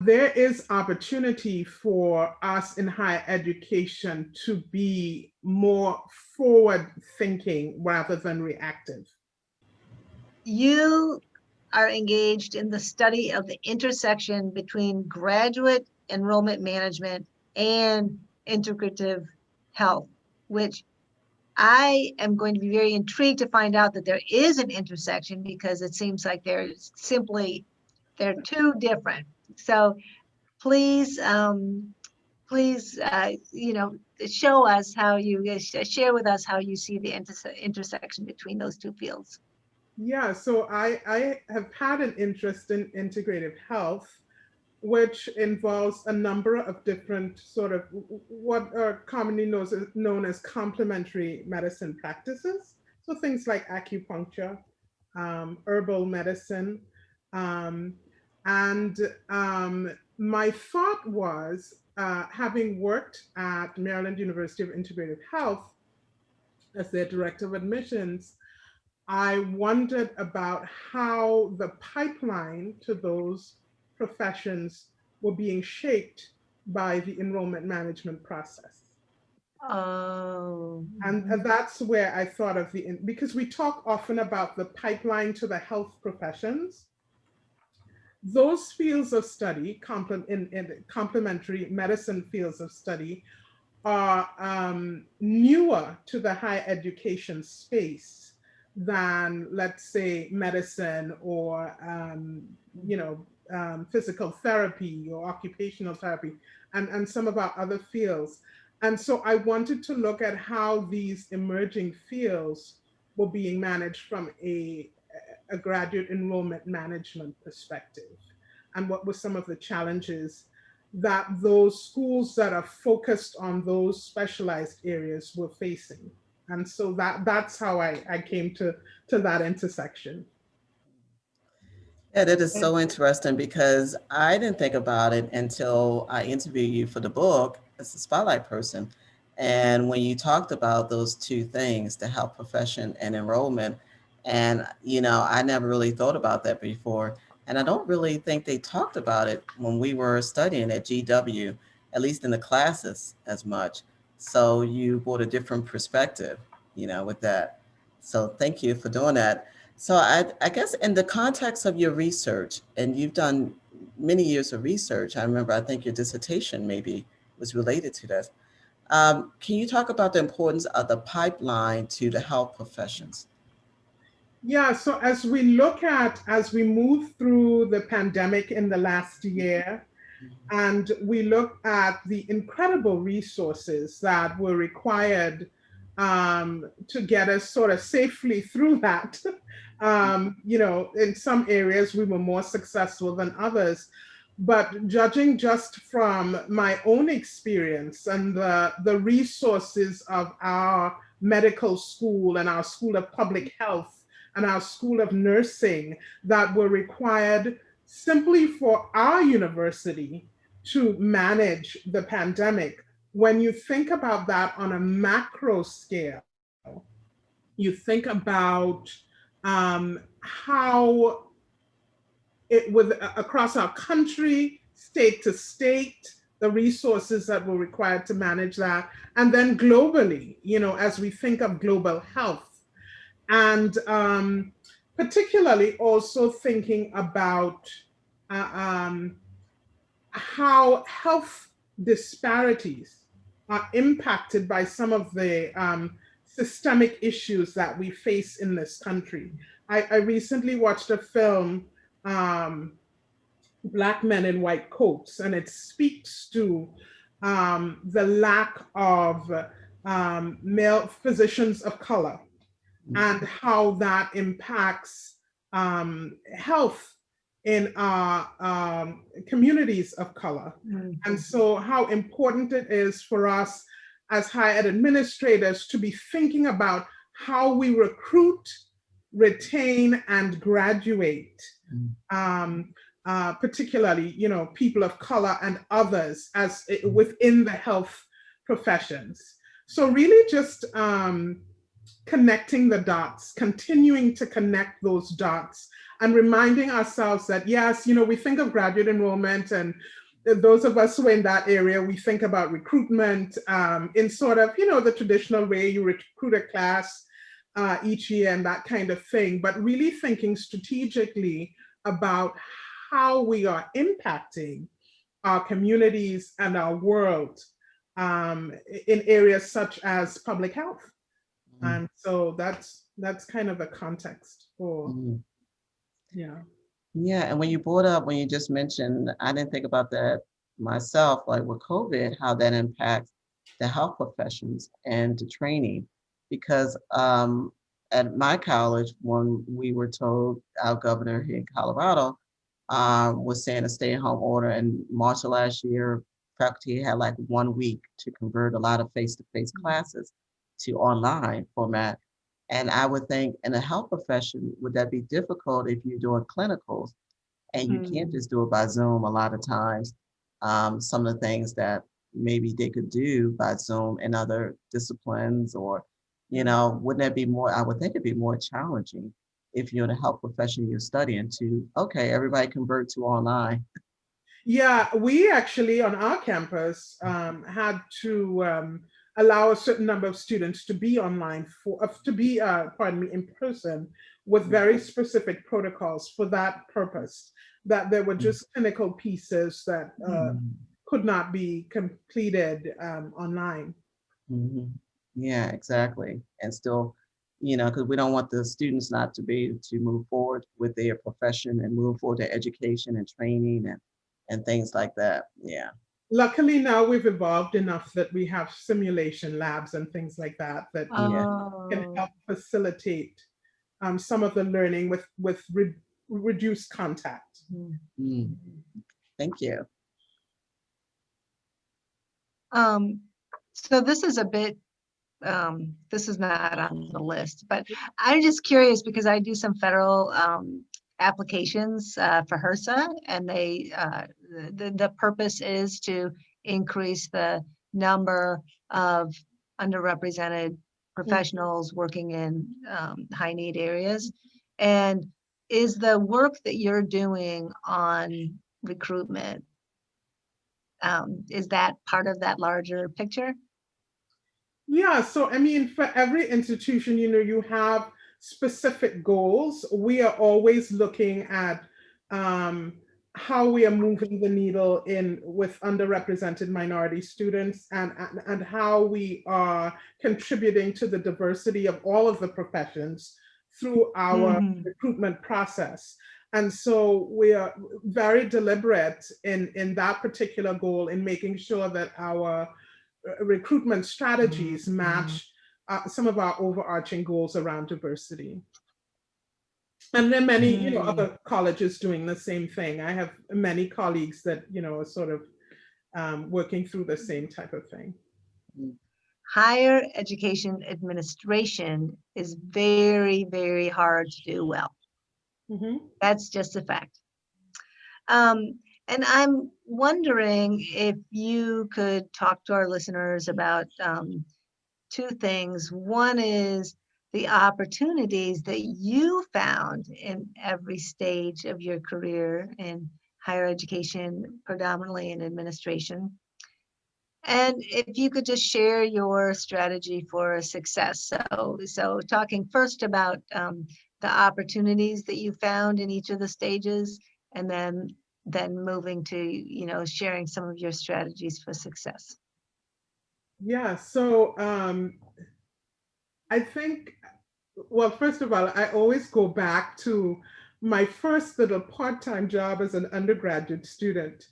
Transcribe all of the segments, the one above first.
there is opportunity for us in higher education to be more forward thinking rather than reactive. You are engaged in the study of the intersection between graduate enrollment management and integrative health, which I am going to be very intrigued to find out that there is an intersection, because it seems like they're too different. So please, please, show us how you share with us how you see the intersection between those two fields. Yeah, so I have had an interest in integrative health, which involves a number of different sort of what are commonly known as complementary medicine practices. So things like acupuncture, herbal medicine. Um, and my thought was, having worked at Maryland University of Integrative Health as their director of admissions, I wondered about how the pipeline to those professions were being shaped by the enrollment management process. Oh. And that's where I thought of because we talk often about the pipeline to the health professions. Those fields of study, in complementary medicine fields of study, are newer to the higher education space than, let's say, medicine or physical therapy or occupational therapy, and some of our other fields. And so I wanted to look at how these emerging fields were being managed from a graduate enrollment management perspective, and what were some of the challenges that those schools that are focused on those specialized areas were facing. And so that's how I came to that intersection. Yeah, that is so interesting because I didn't think about it until I interviewed you for the book as a spotlight person. And when you talked about those two things, the health profession and enrollment, and I never really thought about that before. And I don't really think they talked about it when we were studying at GW, at least in the classes as much. So you brought a different perspective, with that. So thank you for doing that. So I guess in the context of your research, and you've done many years of research, I remember, I think your dissertation maybe was related to this. Can you talk about the importance of the pipeline to the health professions? Yeah, so as we move through the pandemic in the last year, and we look at the incredible resources that were required to get us sort of safely through that. In some areas we were more successful than others, but judging just from my own experience and the resources of our medical school and our school of public health and our school of nursing that were required simply for our university to manage the pandemic, when you think about that on a macro scale, you think about how it was across our country, state to state, the resources that were required to manage that, and then globally, as we think of global health, and particularly also thinking about how health disparities are impacted by some of the systemic issues that we face in this country. I recently watched a film, Black Men in White Coats, and it speaks to the lack of male physicians of color and how that impacts health in our communities of color. Mm-hmm. And so how important it is for us as higher ed administrators to be thinking about how we recruit, retain, and graduate, particularly, people of color and others as within the health professions. So really just connecting the dots, continuing to connect those dots, and reminding ourselves that, yes, we think of graduate enrollment, and those of us who are in that area, we think about recruitment in sort of, the traditional way you recruit a class each year and that kind of thing, but really thinking strategically about how we are impacting our communities and our world in areas such as public health. And so that's kind of the context for, yeah. Yeah, and when you just mentioned, I didn't think about that myself, like with COVID, how that impacts the health professions and the training. Because at my college, when we were told, our governor here in Colorado was saying a stay-at-home order in March of last year, faculty had like 1 week to convert a lot of face-to-face classes to online format. And I would think in a health profession, would that be difficult if you're doing clinicals and you can't just do it by Zoom a lot of times? Some of the things that maybe they could do by Zoom in other disciplines, or, wouldn't that be more, I would think it'd be more challenging if you're in a health profession you're studying to, okay, everybody convert to online. Yeah, we actually on our campus had to allow a certain number of students to be online in person, with very specific protocols for that purpose. That there were just clinical pieces that could not be completed online. Yeah, exactly. And still, because we don't want the students not to be able to move forward with their profession and move forward their education and training and things like that. Yeah. Luckily now we've evolved enough that we have simulation labs and things like that Yeah. can help facilitate some of the learning with reduced contact. Thank you. So this is a bit, this is not on the list, but I'm just curious because I do some federal applications for HRSA, and the purpose is to increase the number of underrepresented professionals working in high need areas. And is the work that you're doing on recruitment, is that part of that larger picture? Yeah, so I mean, for every institution, you have specific goals. We are always looking at how we are moving the needle with underrepresented minority students, and how we are contributing to the diversity of all of the professions through our recruitment process. And so we are very deliberate in that particular goal, in making sure that our recruitment strategies match some of our overarching goals around diversity. And there are many, other colleges doing the same thing. I have many colleagues that, are sort of working through the same type of thing. Higher education administration is very, very hard to do well. That's just a fact. And I'm wondering if you could talk to our listeners about two things. One is the opportunities that you found in every stage of your career in higher education, predominantly in administration. And if you could just share your strategy for success. So talking first about the opportunities that you found in each of the stages, and then moving to, sharing some of your strategies for success. Yeah, so I think, well, first of all, I always go back to my first little part-time job as an undergraduate student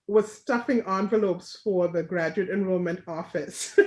was stuffing envelopes for the graduate enrollment office.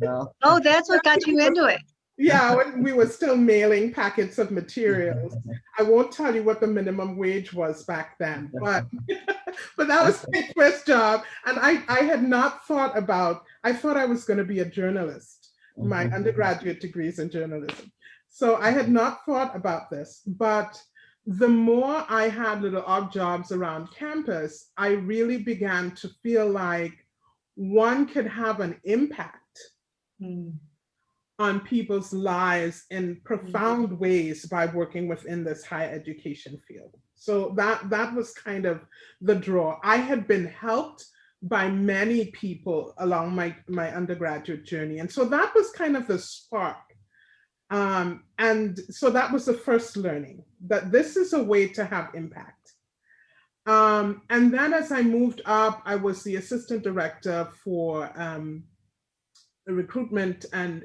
Oh, that's what got you into it. Yeah, when we were still mailing packets of materials. I won't tell you what the minimum wage was back then, but that was my first job. And I had not thought about, I thought I was going to be a journalist. My undergraduate degree is in journalism. So I had not thought about this, but the more I had little odd jobs around campus, I really began to feel like one could have an impact on people's lives in profound ways by working within this higher education field. So that was kind of the draw. I had been helped by many people along my undergraduate journey. And so that was kind of the spark. And so that was the first learning, that this is a way to have impact. And then as I moved up, I was the assistant director for recruitment and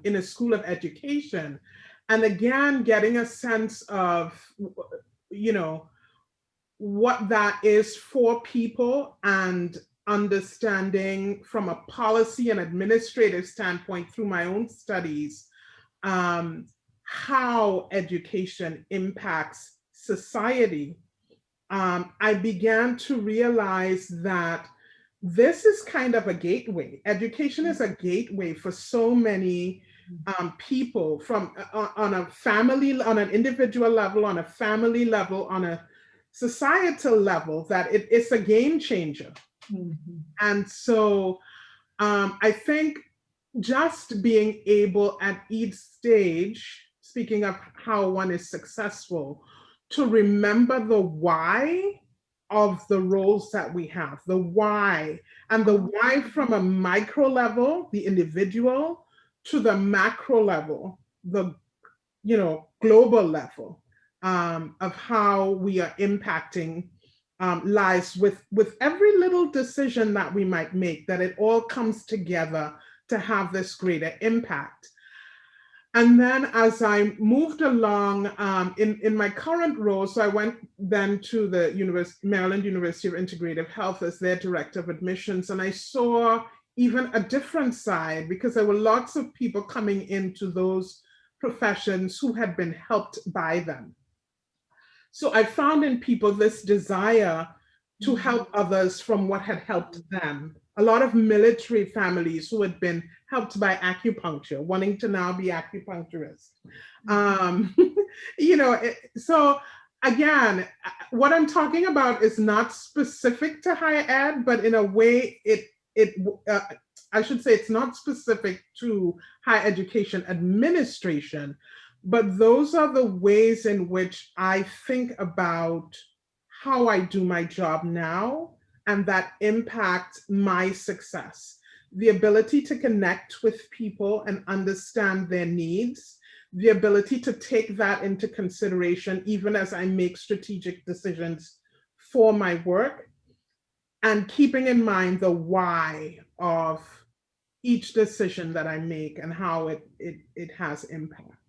in a school of education. And again, getting a sense of, you know, what that is for people and understanding from a policy and administrative standpoint through my own studies, how education impacts society. I began to realize that this is kind of a gateway. Education is a gateway for so many people, from on a family, on an individual level, on a family level, on a societal level, that it's a game changer. And so I think just being able at each stage, speaking of how one is successful, to remember the why of the roles that we have, the why, and the why from a micro level, the individual, to the macro level, the global level, of how we are impacting lives with every little decision that we might make, that it all comes together to have this greater impact. And then as I moved along in my current role, so I went then to the Maryland University of Integrative Health as their director of admissions, and I saw even a different side, because there were lots of people coming into those professions who had been helped by them. So I found in people this desire to help others from what had helped them. A lot of military families who had been helped by acupuncture, wanting to now be acupuncturists. So again, what I'm talking about is not specific to higher ed, but in a way, I should say it's not specific to higher education administration, but those are the ways in which I think about how I do my job now, and that impact my success. The ability to connect with people and understand their needs, the ability to take that into consideration even as I make strategic decisions for my work, and keeping in mind the why of each decision that I make and how it has impact.